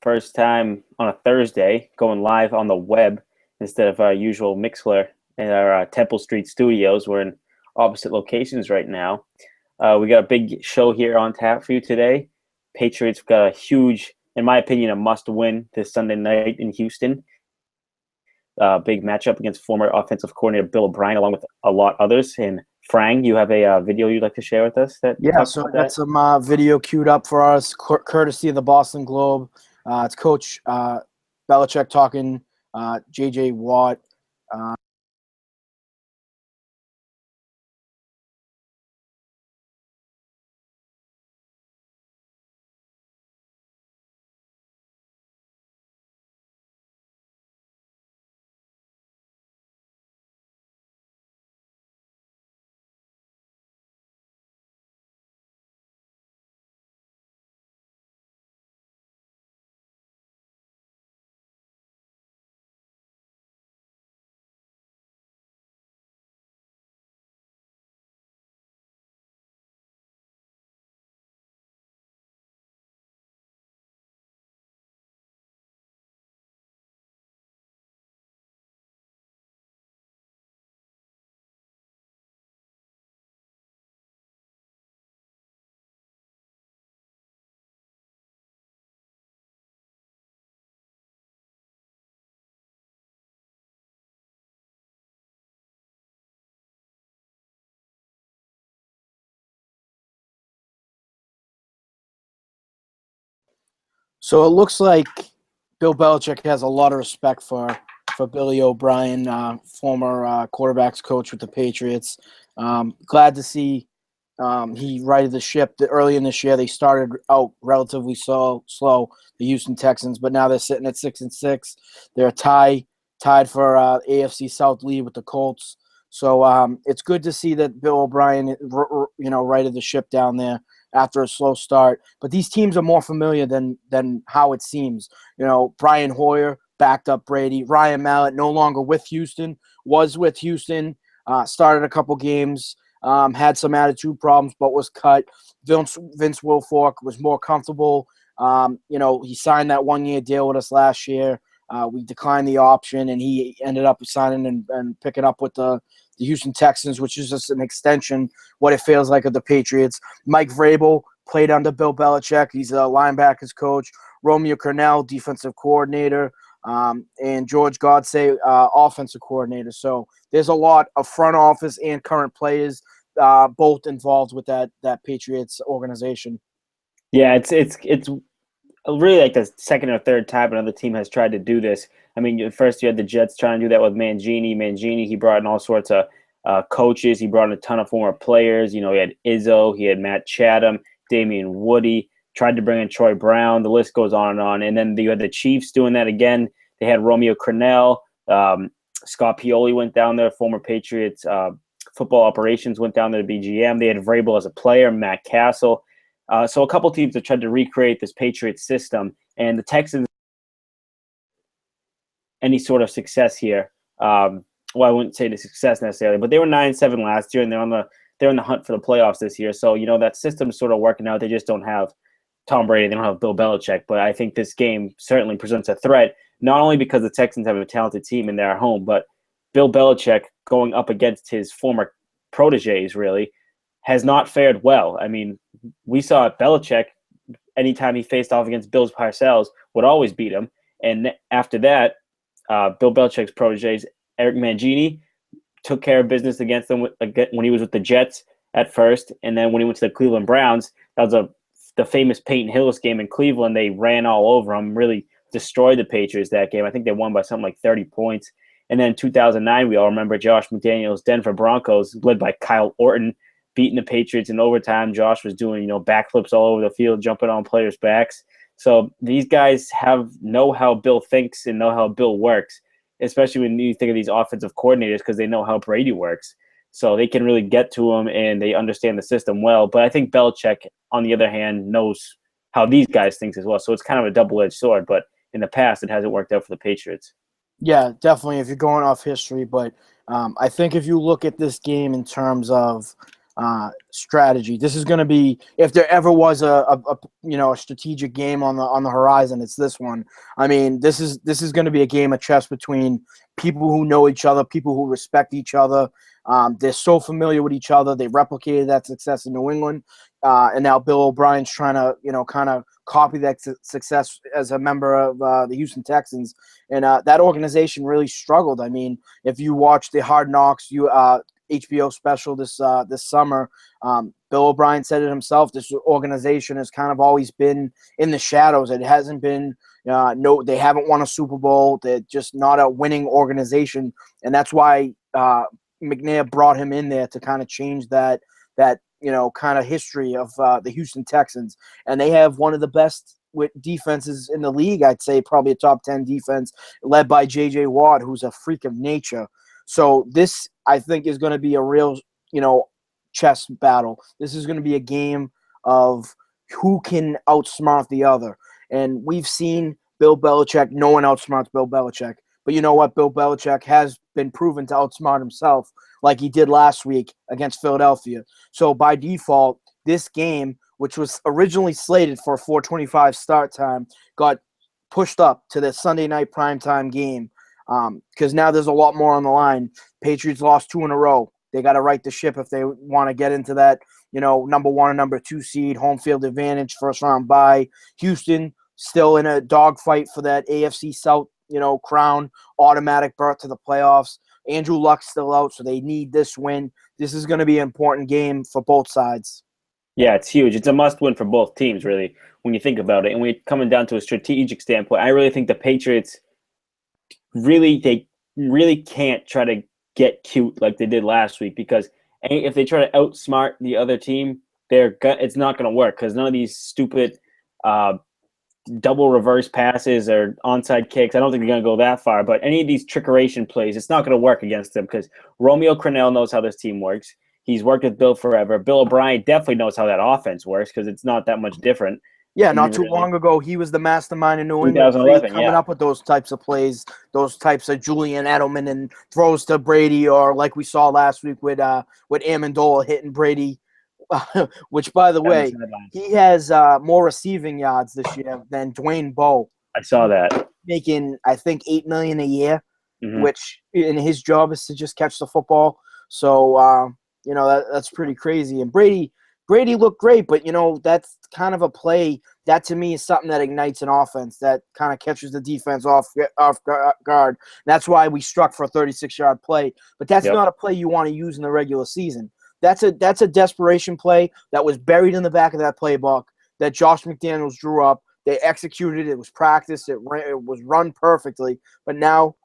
First time on a Thursday, going live on the web instead of our usual Mixler in our Temple Street studios. We're in opposite locations right now. We got a big show here on tap for you today. Patriots got a huge, in my opinion, a must-win this Sunday night in Houston. Big matchup against former offensive coordinator Bill O'Brien, along with a lot others. And Frang, you have a video you'd like to share with us? So I got some video queued up for us, courtesy of the Boston Globe. It's Coach Belichick talking, J.J. Watt. So it looks like Bill Belichick has a lot of respect for Billy O'Brien, former quarterbacks coach with the Patriots. Glad to see he righted the ship. Early in this year, they started out relatively slow, the Houston Texans, but now they're sitting at 6-6. They're tied for AFC South lead with the Colts. So it's good to see that Bill O'Brien, righted the ship down there after a slow start. But these teams are more familiar than how it seems. Brian Hoyer backed up Brady. Ryan Mallett, no longer with Houston, was with Houston, started a couple games, had some attitude problems, but was cut. Vince Wilfork was more comfortable. He signed that one-year deal with us last year. We declined the option, and he ended up signing and picking up with the Houston Texans, which is just an extension, what it feels like, of the Patriots. Mike Vrabel played under Bill Belichick. He's a linebackers coach. Romeo Crennel, defensive coordinator, and George Godsey, offensive coordinator. So there's a lot of front office and current players both involved with that Patriots organization. Yeah, it's really like the second or third time another team has tried to do this. I mean, first you had the Jets trying to do that with Mangini. He brought in all sorts of coaches. He brought in a ton of former players. He had Izzo, he had Matt Chatham, Damian Woody, tried to bring in Troy Brown. The list goes on and on. And then you had the Chiefs doing that again. They had Romeo Crennel. Scott Pioli went down there, former Patriots football operations went down there to be GM. They had Vrabel as a player, Matt Castle. So a couple teams have tried to recreate this Patriots system, and the Texans any sort of success here. I wouldn't say the success necessarily, but they were 9-7 last year, and they're in the hunt for the playoffs this year. So that system is sort of working out. They just don't have Tom Brady, they don't have Bill Belichick, but I think this game certainly presents a threat, not only because the Texans have a talented team and they're at home, but Bill Belichick going up against his former proteges really has not fared well. I mean, we saw Belichick, anytime he faced off against Bill Parcells, would always beat him. And after that, Bill Belichick's proteges, Eric Mangini, took care of business against them when he was with the Jets at first. And then when he went to the Cleveland Browns, that was the famous Peyton Hillis game in Cleveland. They ran all over him, really destroyed the Patriots that game. I think they won by something like 30 points. And then in 2009, we all remember Josh McDaniels' Denver Broncos, led by Kyle Orton, beating the Patriots in overtime. Josh was doing, backflips all over the field, jumping on players' backs. So these guys know how Bill thinks and know how Bill works, especially when you think of these offensive coordinators, because they know how Brady works. So they can really get to him, and they understand the system well. But I think Belichick, on the other hand, knows how these guys think as well. So it's kind of a double-edged sword. But in the past, it hasn't worked out for the Patriots. Yeah, definitely, if you're going off history. But I think if you look at this game in terms of strategy. This is going to be, if there ever was a strategic game on the horizon, it's this one. I mean, this is going to be a game of chess between people who know each other, people who respect each other. They're so familiar with each other. They replicated that success in New England, and now Bill O'Brien's trying to kind of copy that success as a member of the Houston Texans, and that organization really struggled. I mean, if you watch the Hard Knocks, HBO special this summer, Bill O'Brien said it himself. This organization has kind of always been in the shadows. It hasn't been they haven't won a Super Bowl. They're just not a winning organization, and that's why McNair brought him in there to kind of change that kind of history of the Houston Texans. And they have one of the best defenses in the league. I'd say probably a top 10 defense, led by J.J. Watt, who's a freak of nature. So this, I think, is going to be a real, chess battle. This is going to be a game of who can outsmart the other. And we've seen Bill Belichick. No one outsmarts Bill Belichick. But you know what? Bill Belichick has been proven to outsmart himself like he did last week against Philadelphia. So by default, this game, which was originally slated for a 4:25 start time, got pushed up to the Sunday night primetime game. Because now there's a lot more on the line. Patriots lost 2 in a row. They got to right the ship if they want to get into that, number 1 and number 2 seed, home field advantage, first round bye. Houston still in a dogfight for that AFC South, crown, automatic berth to the playoffs. Andrew Luck's still out, so they need this win. This is going to be an important game for both sides. Yeah, it's huge. It's a must-win for both teams, really, when you think about it. And when coming down to a strategic standpoint, I really think the Patriots they really can't try to get cute like they did last week, because if they try to outsmart the other team, it's not going to work, because none of these stupid double reverse passes or onside kicks, I don't think they're going to go that far, but any of these trickeration plays, it's not going to work against them, because Romeo Crennel knows how this team works. He's worked with Bill forever. Bill O'Brien definitely knows how that offense works, because it's not that much different. Yeah, not too long ago, he was the mastermind in New England, coming up with those types of plays, those types of Julian Edelman and throws to Brady, or like we saw last week with Amendola hitting Brady, which, by the way, he has more receiving yards this year than Dwayne Bowe. I saw that. Making, I think, $8 million a year, which in his job is to just catch the football. So, that's pretty crazy. And Brady looked great, but, that's kind of a play that, to me, is something that ignites an offense, that kind of catches the defense off guard. That's why we struck for a 36-yard play. But that's not a play you want to use in the regular season. That's a desperation play that was buried in the back of that playbook that Josh McDaniels drew up. They executed it. It was practiced. It was run perfectly. But now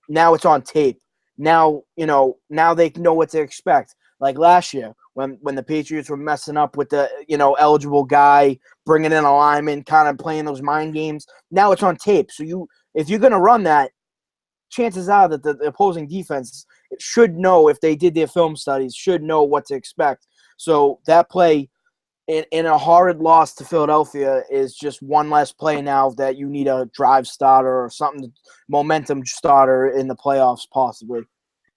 it's on tape. Now they know what to expect. Like last year, when the Patriots were messing up with the eligible guy, bringing in a lineman, kind of playing those mind games. Now it's on tape. So if you're going to run that, chances are that the opposing defense should know, if they did their film studies, should know what to expect. So that play in a horrid loss to Philadelphia is just one less play now that you need a drive starter or something, momentum starter in the playoffs possibly.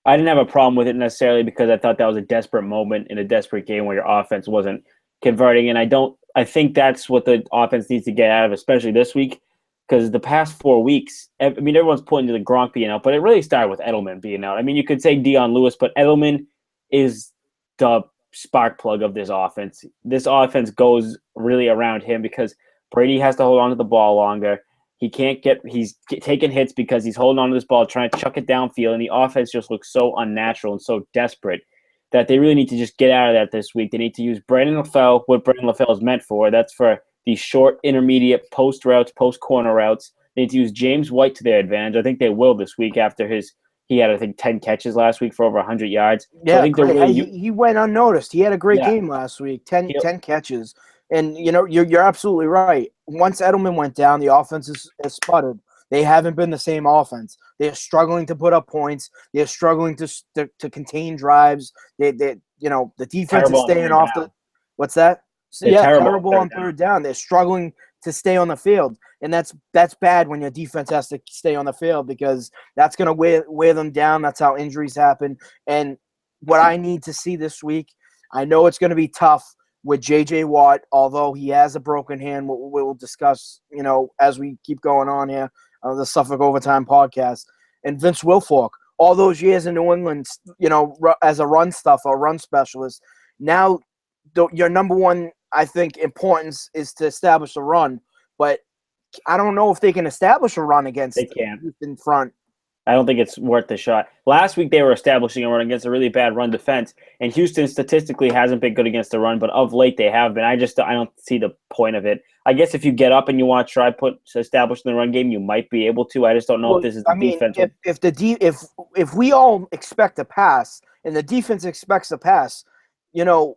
I didn't have a problem with it necessarily, because I thought that was a desperate moment in a desperate game where your offense wasn't converting. And I think that's what the offense needs to get out of, especially this week, because the past 4 weeks, everyone's pointing to the Gronk being out, but it really started with Edelman being out. I mean, you could say Dion Lewis, but Edelman is the spark plug of this offense. This offense goes really around him, because Brady has to hold on to the ball longer. He's taking hits because he's holding on to this ball, trying to chuck it downfield, and the offense just looks so unnatural and so desperate that they really need to just get out of that this week. They need to use Brandon LaFell, what Brandon LaFell is meant for. That's for these short, intermediate, post routes, post corner routes. They need to use James White to their advantage. I think they will this week after he had, I think, 10 catches last week for over 100 yards. Yeah, so I think he went unnoticed. He had a great game last week, 10 catches. And, you're absolutely right. Once Edelman went down, the offense has sputtered. They haven't been the same offense. They're struggling to put up points. They're struggling to contain drives. The defense is staying off the – what's that? So, terrible on third down. They're struggling to stay on the field. And that's bad when your defense has to stay on the field, because that's going to wear them down. That's how injuries happen. And what I need to see this week, I know it's going to be tough with J.J. Watt, although he has a broken hand. We'll discuss, as we keep going on here, the Suffolk Overtime podcast. And Vince Wilfork, all those years in New England, as a run specialist. Now, your number one, I think, importance is to establish a run. But I don't know if they can establish a run against Houston front. I don't think it's worth the shot. Last week they were establishing a run against a really bad run defense, and Houston statistically hasn't been good against the run, but of late they have been. I don't see the point of it. I guess if you get up and you want to try establishing the run game, you might be able to. I just don't know if this is the defense. If we all expect a pass and the defense expects a pass, they're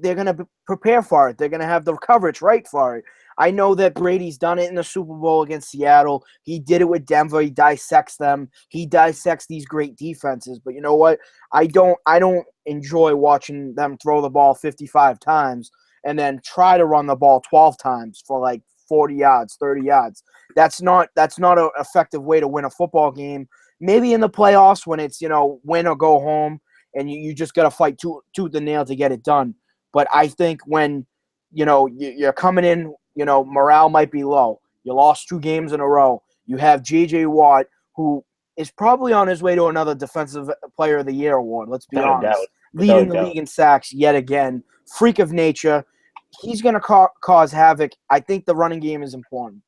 going to prepare for it. They're going to have the coverage right for it. I know that Brady's done it in the Super Bowl against Seattle. He did it with Denver. He dissects them. He dissects these great defenses. But you know what? I don't enjoy watching them throw the ball 55 times and then try to run the ball 12 times for like 40 yards, 30 yards. That's not an effective way to win a football game. Maybe in the playoffs when it's, win or go home and you just got to fight tooth and nail to get it done. But I think when, you're coming in, morale might be low. You lost 2 games in a row. You have J.J. Watt, who is probably on his way to another Defensive Player of the Year award, let's be honest. Leading the league in sacks yet again. Freak of nature. He's going to cause havoc. I think the running game is important.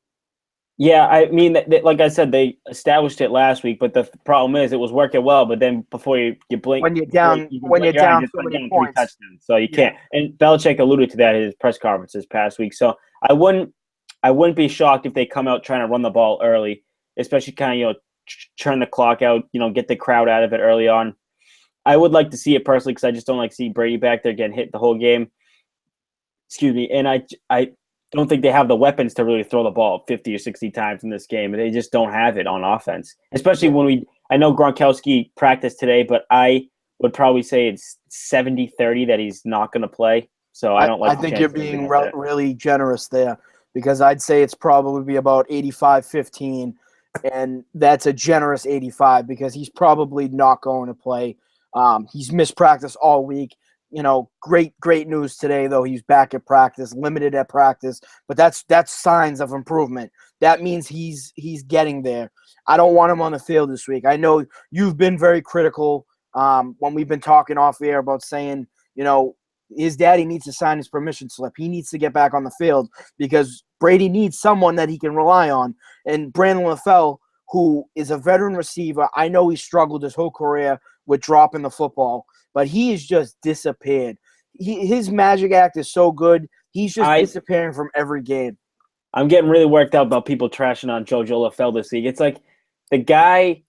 Yeah, I mean, like I said, they established it last week, but the problem is it was working well. But then before you blink, when you're down so many points, 3 touchdowns, so you can't. And Belichick alluded to that in his press conference this past week. So I wouldn't be shocked if they come out trying to run the ball early, especially kind of churn the clock out, get the crowd out of it early on. I would like to see it personally because I just don't like to see Brady back there getting hit the whole game. Excuse me, and I don't think they have the weapons to really throw the ball 50 or 60 times in this game. They just don't have it on offense, especially when I know Gronkowski practiced today, but I would probably say it's 70-30 that he's not going to play. So I don't like I think you're being really generous there because I'd say it's probably about 85-15, and that's a generous 85 because he's probably not going to play. He's missed practice all week. Great news today, though. He's back at practice, limited at practice, but that's signs of improvement. That means he's getting there. I don't want him on the field this week. I know you've been very critical when we've been talking off air about saying, his daddy needs to sign his permission slip. He needs to get back on the field because Brady needs someone that he can rely on. And Brandon LaFell, who is a veteran receiver, I know he struggled his whole career with dropping the football, but he has just disappeared. His magic act is so good. He's just disappearing from every game. I'm getting really worked out about people trashing on JoJo LaFell this week. It's like the guy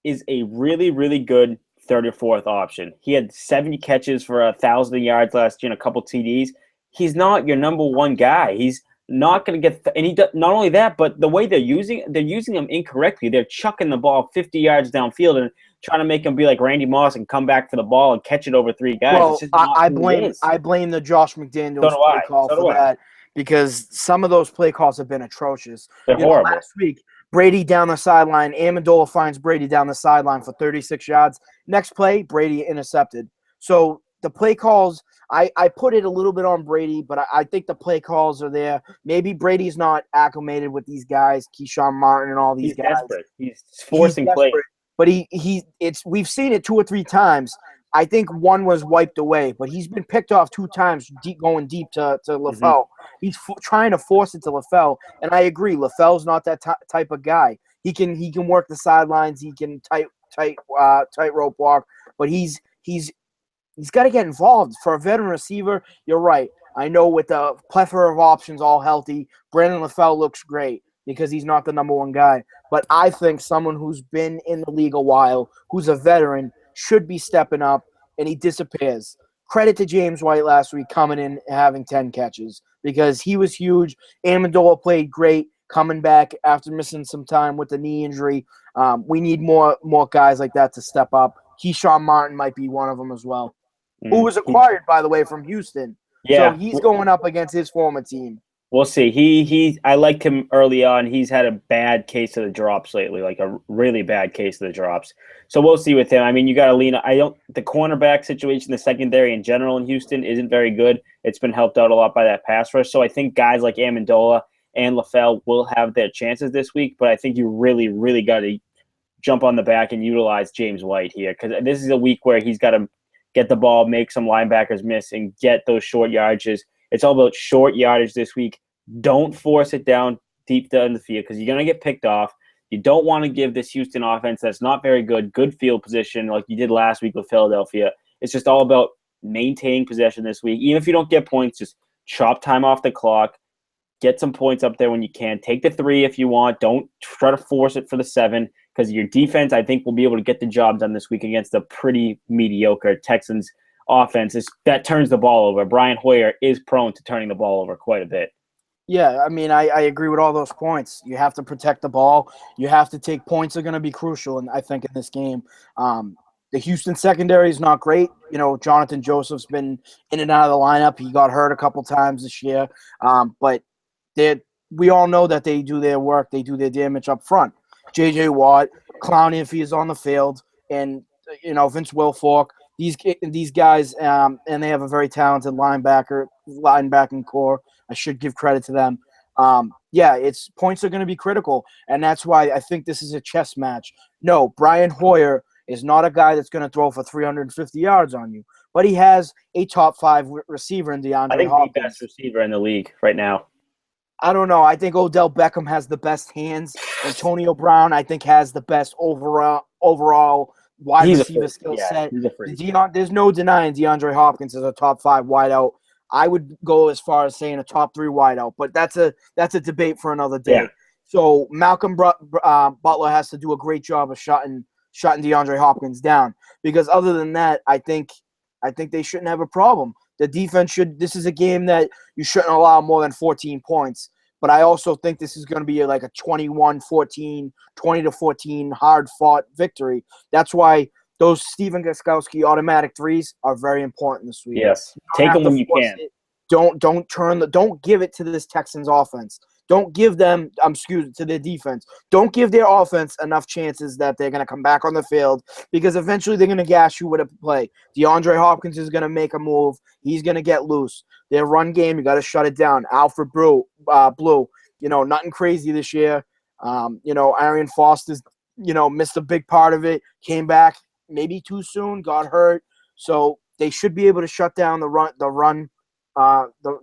is a really, really good third or fourth option. He had 70 catches for 1,000 yards last year and a couple TDs. He's not your number one guy. He's not going to get and he not only that, but the way they're using him incorrectly. They're chucking the ball 50 yards downfield and trying to make him be like Randy Moss and come back for the ball and catch it over 3 guys. Well, I blame the Josh McDaniels play call for that because some of those play calls have been atrocious. They're horrible. Last week, Brady down the sideline. Amendola finds Brady down the sideline for 36 yards. Next play, Brady intercepted. So the play calls, I put it a little bit on Brady, but I think the play calls are there. Maybe Brady's not acclimated with these guys, Keyshawn Martin and all these guys. Desperate. He's forcing plays. But we've seen it 2 or 3 times. I think one was wiped away, but he's been picked off 2 times going deep to LaFell. Mm-hmm. He's trying to force it to LaFell, and I agree. LaFell's not that type of guy. He can work the sidelines. He can tightrope walk, but he's got to get involved. For a veteran receiver, you're right. I know with the plethora of options all healthy, Brandon LaFell looks great because he's not the number one guy. But I think someone who's been in the league a while, who's a veteran, should be stepping up, and he disappears. Credit to James White last week coming in and having 10 catches because he was huge. Amendola played great coming back after missing some time with the knee injury. We need more guys like that to step up. Keyshawn Martin might be one of them as well, who was acquired, by the way, from Houston. Yeah, So he's going up against his former team. We'll see. I liked him early on. He's had a bad case of the drops lately, like a really bad case of the drops. So we'll see with him. I mean, you got to lean. The cornerback situation, the secondary in general in Houston isn't very good. It's been helped out a lot by that pass rush. So I think guys like Amendola and LaFell will have their chances this week. But I think you really, really got to jump on the back and utilize James White here, because this is a week where he's got to get the ball, make some linebackers miss, and get those short yardages. It's all about short yardage this week. Don't force it down deep down the field because you're going to get picked off. You don't want to give this Houston offense that's not very good field position like you did last week with Philadelphia. It's just all about maintaining possession this week. Even if you don't get points, just chop time off the clock. Get some points up there when you can. Take the 3 if you want. Don't try to force it for the 7 because your defense, I think, will be able to get the job done this week against a pretty mediocre Texans offense that turns the ball over. Brian Hoyer is prone to turning the ball over quite a bit. Yeah, I mean, I agree with all those points. You have to protect the ball. You have to take points are going to be crucial, and I think in this game. The Houston secondary is not great. You know, Jonathan Joseph's been in and out of the lineup. He got hurt a couple times this year, but we all know that they do their work. They do their damage up front. J.J. Watt, Clowney if he's on the field, and, you know, Vince Wilfork. These guys, and they have a very talented linebacking core. I should give credit to them. It's points are going to be critical, and that's why I think this is a chess match. No, Brian Hoyer is not a guy that's going to throw for 350 yards on you, but he has a top 5 receiver in DeAndre Hopkins. I think the best receiver in the league right now. I don't know. I think Odell Beckham has the best hands. Antonio Brown, I think, has the best overall wide receiver skill set. There's no denying DeAndre Hopkins is a top 5 wideout. I would go as far as saying a top 3 wideout, but that's a debate for another day. Yeah. So Malcolm Butler has to do a great job of shutting DeAndre Hopkins down, because other than that, I think they shouldn't have a problem. The defense should. This is a game that you shouldn't allow more than 14 points. But I also think this is going to be like a 21-14, 20-14 hard-fought victory. That's why those Stephen Gostkowski automatic 3s are very important this week. Yes, take them when you can. Don't give it to this Texans offense. Don't give them, to their defense. Don't give their offense enough chances that they're going to come back on the field, because eventually they're going to gash you with a play. DeAndre Hopkins is going to make a move. He's going to get loose. Their run game, you got to shut it down. Alfred Blue, nothing crazy this year. Arian Foster's, missed a big part of it. Came back maybe too soon, got hurt. So they should be able to shut down the run.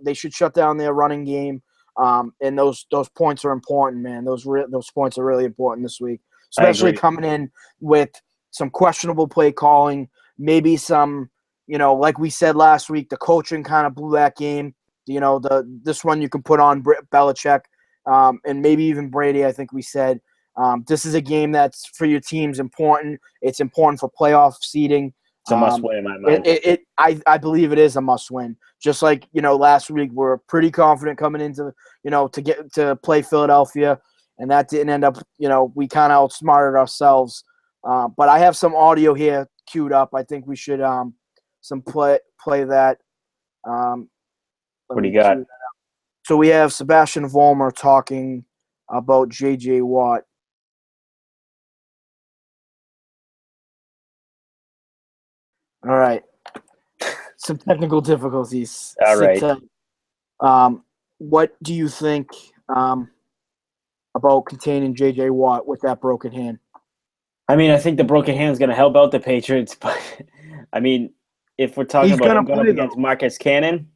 They should shut down their running game. And those points are important, man. Those points are really important this week, especially coming in with some questionable play calling, maybe some, like we said last week, the coaching kind of blew that game. This one you can put on Belichick, and maybe even Brady. I think we said this is a game that's for your team's important. It's important for playoff seeding. It's a must-win in my mind. I believe it is a must-win. Just like, last week we're pretty confident coming into, to get to play Philadelphia, and that didn't end up, we kind of outsmarted ourselves. But I have some audio here queued up. I think we should play that. What do you got? So we have Sebastian Vollmer talking about J.J. Watt. All right. Some technical difficulties. All right. What do you think about containing J.J. Watt with that broken hand? I mean, I think the broken hand is going to help out the Patriots, but I mean, if we're talking about him going up against Marcus Cannon,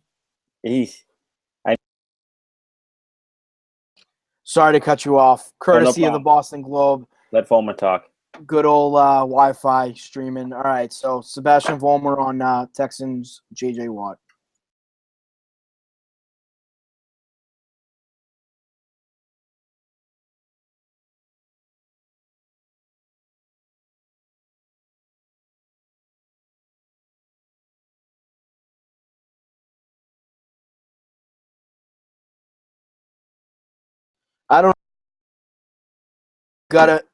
Sorry to cut you off. Courtesy of the Boston Globe. Let Vollmer talk. Good old Wi-Fi streaming. All right, so Sebastian Vollmer on Texans, J.J. Watt.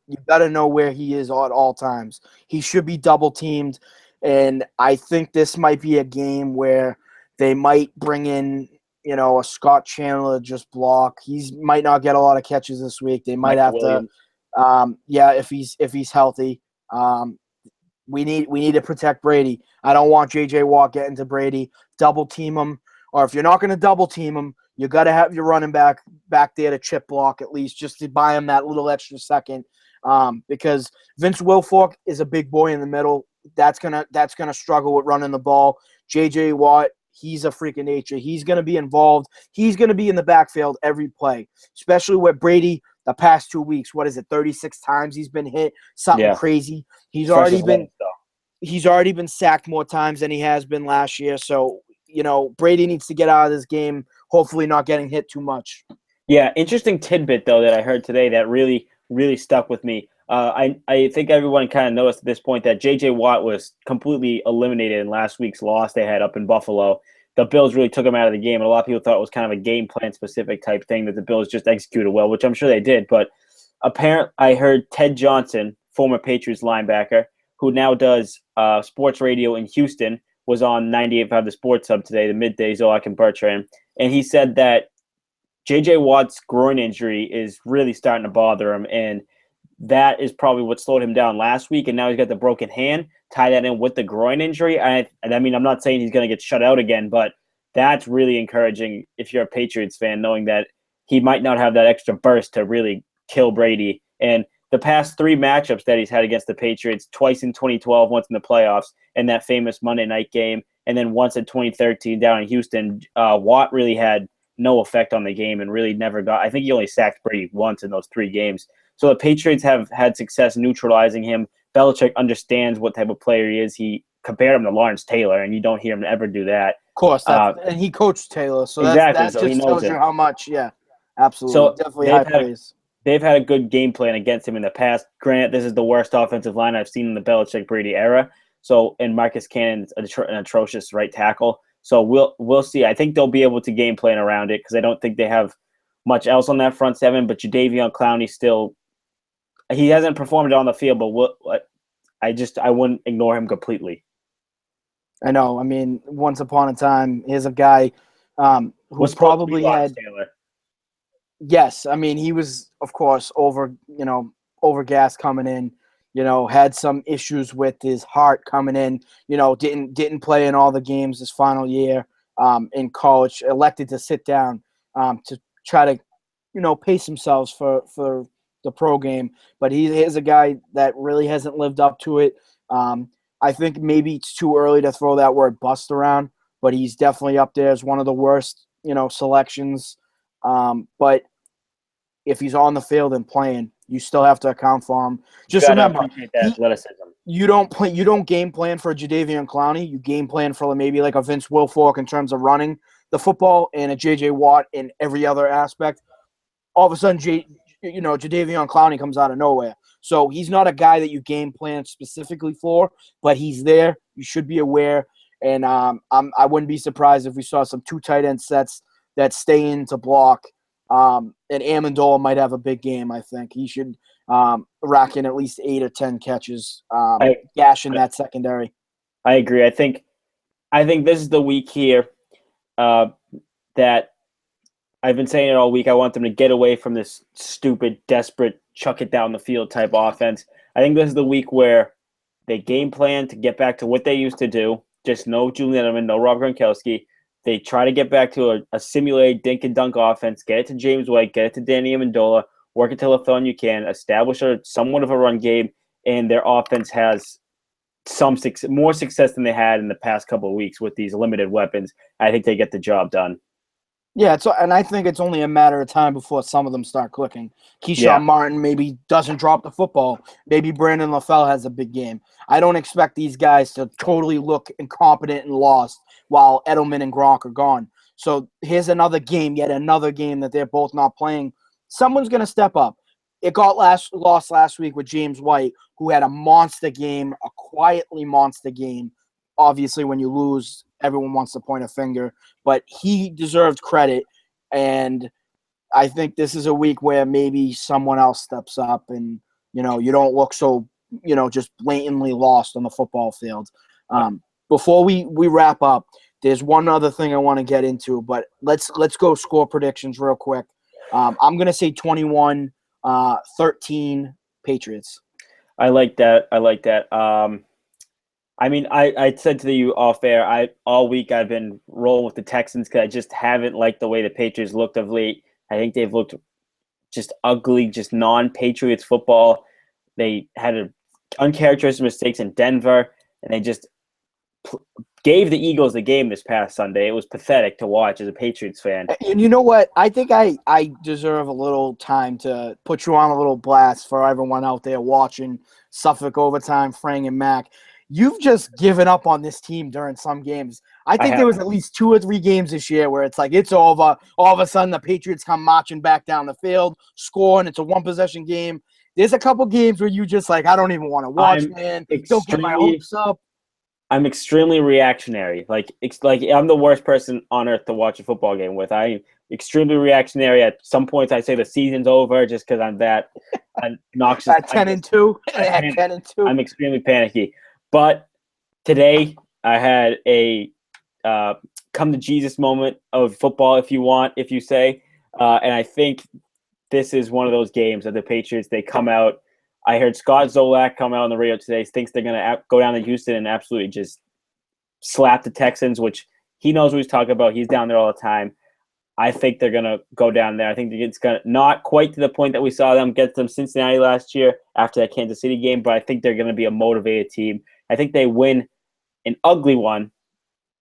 You gotta know where he is at all times. He should be double teamed, and I think this might be a game where they might bring in, a Scott Chandler just block. He might not get a lot of catches this week. They might have Williams. if he's healthy. We need to protect Brady. I don't want J.J. Watt getting to Brady. Double team him, or if you're not going to double team him, you got to have your running back there to chip block at least, just to buy him that little extra second. Because Vince Wilfork is a big boy in the middle. That's gonna struggle with running the ball. J.J. Watt, he's a freak of nature. He's gonna be involved. He's gonna be in the backfield every play, especially with Brady. The past 2 weeks, 36 times he's been hit, something crazy. He's already been sacked more times than he has been last year. So, Brady needs to get out of this game, hopefully not getting hit too much. Yeah, interesting tidbit, though, that I heard today that really, really stuck with me. I think everyone kind of noticed at this point that J.J. Watt was completely eliminated in last week's loss they had up in Buffalo. The Bills really took him out of the game, and a lot of people thought it was kind of a game plan specific type thing that the Bills just executed well, which I'm sure they did. But apparently, I heard Ted Johnson, former Patriots linebacker, who now does sports radio in Houston, was on 98.5 The Sports Hub today, the midday Zolak and Bertrand, and he said that J.J. Watt's groin injury is really starting to bother him, and that is probably what slowed him down last week, and now he's got the broken hand. Tie that in with the groin injury. I mean, I'm not saying he's going to get shut out again, but that's really encouraging if you're a Patriots fan, knowing that he might not have that extra burst to really kill Brady. And the past 3 matchups that he's had against the Patriots, twice in 2012, once in the playoffs, and that famous Monday night game, and then once in 2013 down in Houston, Watt really had no effect on the game and really never got – I think he only sacked Brady once in those 3 games. So the Patriots have had success neutralizing him. Belichick understands what type of player he is. He compared him to Lawrence Taylor, and you don't hear him ever do that. Of course, and he coached Taylor, so exactly. that So just tells you how much. Yeah, absolutely. So definitely high praise. They've had a good game plan against him in the past. Granted, this is the worst offensive line I've seen in the Belichick-Brady era. So, and Marcus Cannon's an atrocious right tackle. So we'll see. I think they'll be able to game plan around it because I don't think they have much else on that front seven. But Jadeveon Clowney still. He hasn't performed on the field, but I wouldn't ignore him completely. I know. I mean, once upon a time, here's a guy who probably had. Taylor. Yes, I mean he was, of course, over gas coming in. Had some issues with his heart coming in. Didn't play in all the games his final year in college. Elected to sit down to try to, pace themselves for the pro game, but he is a guy that really hasn't lived up to it. I think maybe it's too early to throw that word bust around, but he's definitely up there as one of the worst, selections. But if he's on the field and playing, you still have to account for him. Just remember, athleticism. You don't game plan for a Jadeveon Clowney. You game plan for maybe like a Vince Wilfork in terms of running the football and a J.J. Watt in every other aspect. All of a sudden, Jadeveon Clowney comes out of nowhere. So he's not a guy that you game plan specifically for, but he's there. You should be aware. And I wouldn't be surprised if we saw some 2 tight end sets that stay in to block. And Amendola might have a big game, I think. He should rack in at least 8 or 10 catches, gashing that secondary. I agree. I think this is the week here that I've been saying it all week. I want them to get away from this stupid, desperate, chuck it down the field type offense. I think this is the week where they game plan to get back to what they used to do. Just no Julian Edelman, no Rob Gronkowski. They try to get back to a simulated dink and dunk offense, get it to James White, get it to Danny Amendola, work it to Lathon you can, establish somewhat of a run game, and their offense has more success than they had in the past couple of weeks with these limited weapons. I think they get the job done. Yeah, and I think it's only a matter of time before some of them start clicking. Keyshawn Martin maybe doesn't drop the football. Maybe Brandon LaFell has a big game. I don't expect these guys to totally look incompetent and lost while Edelman and Gronk are gone. So here's another game, yet another game that they're both not playing. Someone's going to step up. It got lost last week with James White, who had a monster game, a quietly monster game. Obviously, when you lose, everyone wants to point a finger, but he deserved credit, and I think this is a week where maybe someone else steps up and, you don't look so, just blatantly lost on the football field. Before we wrap up, There's one other thing I want to get into, but let's go score predictions real quick. I'm going to say 21-13 Patriots. I like that. I mean, I said to you off air, all week I've been rolling with the Texans because I just haven't liked the way the Patriots looked of late. I think they've looked just ugly, just non-Patriots football. They had uncharacteristic mistakes in Denver, and they just gave the Eagles the game this past Sunday. It was pathetic to watch as a Patriots fan. And you know what? I think I deserve a little time to put you on a little blast for everyone out there watching Suffolk Overtime, Frang and Mack. You've just given up on this team during some games. I think there was at least 2 or 3 games this year where it's like it's over. All of a sudden, the Patriots come marching back down the field, score, and it's a one-possession game. There's a couple games where you just like, I don't even want to watch, man. Don't get my hopes up. I'm extremely reactionary. Like I'm the worst person on earth to watch a football game with. I'm extremely reactionary. At some points, I say the season's over just because I'm that obnoxious. At 10-2, at 10-2, I'm extremely panicky. But today, I had a come to Jesus moment of football, if you say, and I think this is one of those games that the Patriots, they come out. I heard Scott Zolak come out on the radio today, thinks they're going to go down to Houston and absolutely just slap the Texans, which he knows what he's talking about. He's down there all the time. I think they're going to go down there. I think it's going to not quite to the point that we saw them get them Cincinnati last year after that Kansas City game, but I think they're going to be a motivated team. I think they win an ugly one,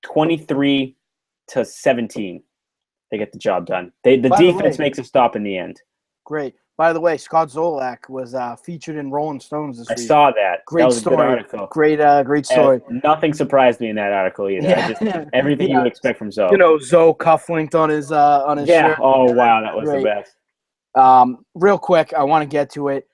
23-17. They get the job done. The defense makes a stop in the end. Great. By the way, Scott Zolak was featured in Rolling Stones this week. I saw that. Great story. Article. Great story. And nothing surped me in that article either. Yeah. Everything you would expect from Zoe. You know, Zoe cufflinked on his shirt. Yeah. Oh wow, that was Great. the best. Real quick, I want to get to it.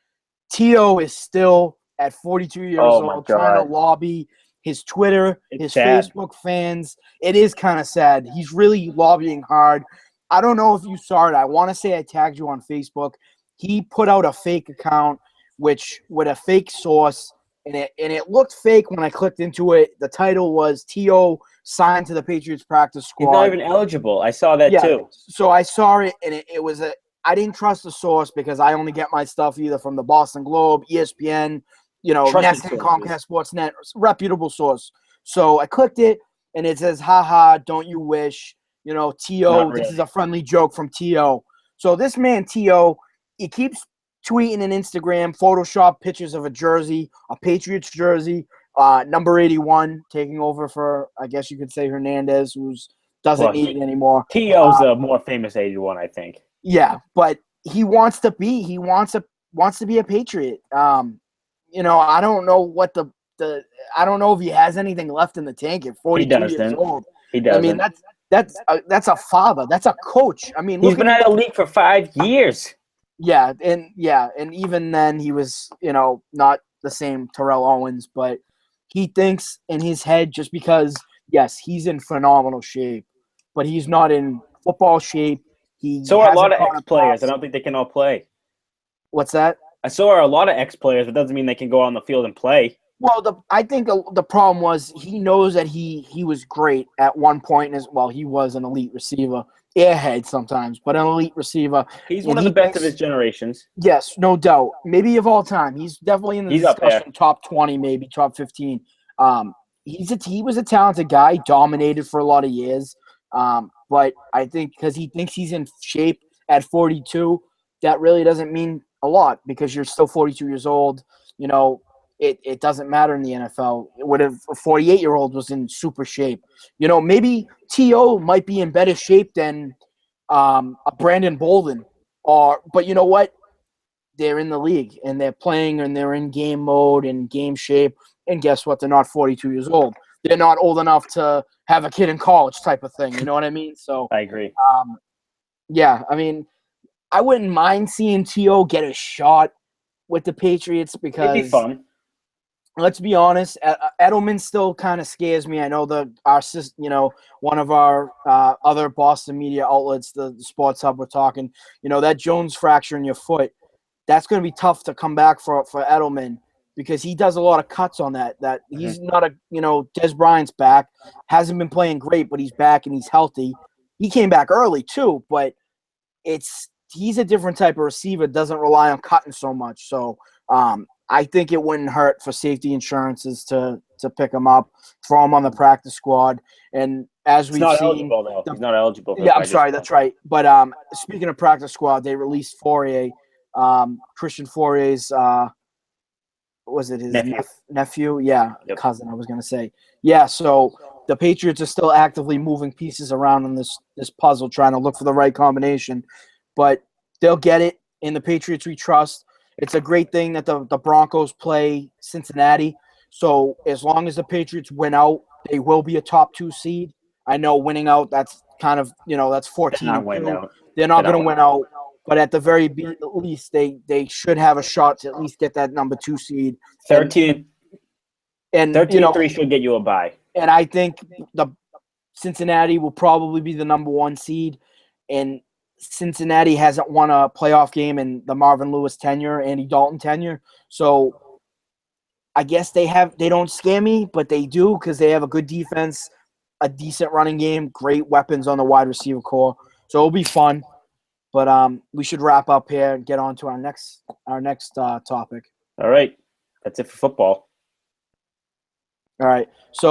Tio is still at 42 years old, trying to lobby his Twitter, his Facebook fans. It is kind of sad. He's really lobbying hard. I don't know if you saw it. I want to say I tagged you on Facebook. He put out a fake account, with a fake source, and it looked fake when I clicked into it. The title was T.O. signed to the Patriots practice squad. He's not even eligible. I saw that too. So I saw it, and it was I didn't trust the source because I only get my stuff either from the Boston Globe, ESPN, Nest and Comcast Sportsnet, reputable source. So I clicked it, and it says, "Haha, don't you wish?" T.O. Really. This is a friendly joke from T.O. So this man T.O. he keeps tweeting and Instagram Photoshop pictures of a jersey, a Patriots jersey, number 81 taking over for, I guess you could say, Hernandez, who doesn't need it anymore. T.O.'s a more famous 81, I think. Yeah, but he wants to be a Patriot. I don't know what I don't know if he has anything left in the tank at 42 years old. He doesn't. I mean, that's a father. That's a coach. I mean, he's been out of the league for 5 years. Yeah, and even then he was, not the same Terrell Owens, but he thinks in his head just because, yes, he's in phenomenal shape, but he's not in football shape. So are a lot of ex-players. I don't think they can all play. What's that? So are a lot of ex-players, but doesn't mean they can go on the field and play. Well, I think the problem was he knows that he was great at one point as well. He was an elite receiver, airhead sometimes, but an elite receiver. He's one of the best of his generations. Yes, no doubt. Maybe of all time. He's definitely in the discussion, top 20, maybe top 15. He was a talented guy, dominated for a lot of years. But I think because he thinks he's in shape at 42, that really doesn't mean a lot because you're still 42 years old. It doesn't matter in the NFL. What if a 48-year-old was in super shape? Maybe T.O. might be in better shape than a Brandon Bolden. But you know what? They're in the league, and they're playing, and they're in game mode and game shape. And guess what? They're not 42 years old. They're not old enough to have a kid in college type of thing. You know what I mean? So I agree. Yeah, I mean, I wouldn't mind seeing T.O. get a shot with the Patriots because it'd be fun. Let's be honest. Edelman still kind of scares me. I know one of our other Boston media outlets, the Sports Hub, were talking. That Jones fracture in your foot, that's going to be tough to come back for Edelman. because he does a lot of cuts on that. That he's not a, Des Bryant's back, hasn't been playing great, but he's back and he's healthy. He came back early too, but he's a different type of receiver, doesn't rely on cutting so much. So I think it wouldn't hurt for safety insurances to pick him up, throw him on the practice squad. And as we've seen, eligible, though. He's not eligible. Yeah, I'm sorry, that's right. But speaking of practice squad, they released Fourier, Christian Fourier's was it his nephew? Yeah, yep. Cousin, I was going to say. Yeah, so the Patriots are still actively moving pieces around in this puzzle, trying to look for the right combination. But they'll get it. In the Patriots we trust. It's a great thing that the Broncos play Cincinnati. So as long as the Patriots win out, they will be a top 2 seed. I know winning out, that's kind of, that's 14. They're not going to win out. But at the very least, they should have a shot to at least get that number 2 seed. 13 and 3 should get you a bye. And I think the Cincinnati will probably be the number 1 seed. And Cincinnati hasn't won a playoff game in the Marvin Lewis tenure, Andy Dalton tenure. So I guess they don't scare me, but they do because they have a good defense, a decent running game, great weapons on the wide receiver core. So it'll be fun. But we should wrap up here and get on to our next topic. All right. That's it for football. All right. So